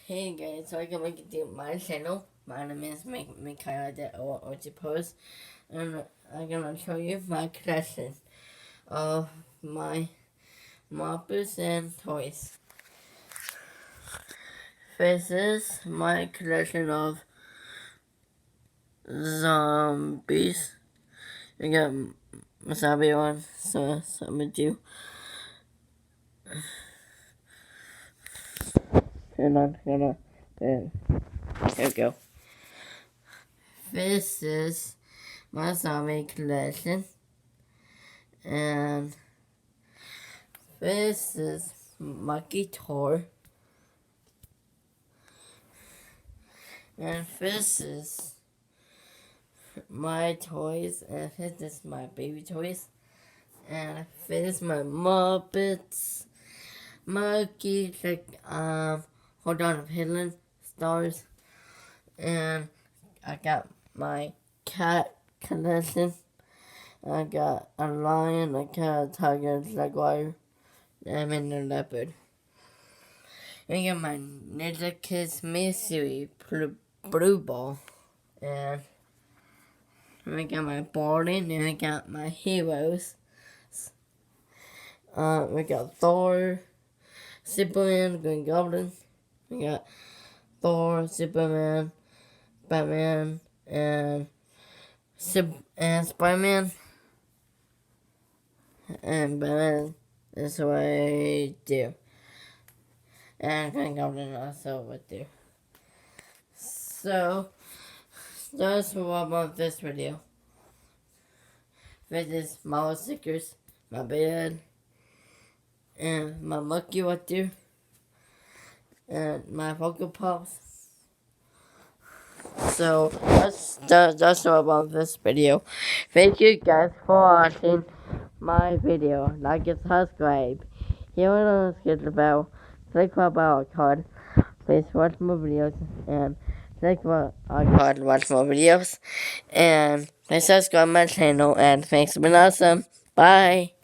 Hey guys, welcome to my channel. My name is Mikhail Ojipos, and I'm gonna show you my collection of my moppers and toys. This is my collection of zombies. I got a zombie one, so I'm gonna do. And I'm gonna. Here we go. This is my zombie collection, and this is my guitar, and this is my toys, and this is my baby toys, and this is my Muppets, Monkey, hold on, Hidden Stars, and I got my cat collection. I got a lion, a cat, a tiger, a jaguar, and a leopard. I got my Ninja Kids mystery blue ball, and I got my Borden, and I got my heroes. We got Thor, Superman, Green Goblin. We got Thor, Superman, Batman, and Spider-Man. And Batman is right there. And Green Goblin also right there. So, that's what about this video. This is my stickers, my bed, and my monkey right there, and my Funko Pops. So that's all about this video. Thank you guys for watching my video. Like and subscribe. Here on the skip the bell. Click my bell icon. Please watch more videos and click my icon to watch more videos. And please subscribe my channel, and thanks for being awesome. Bye.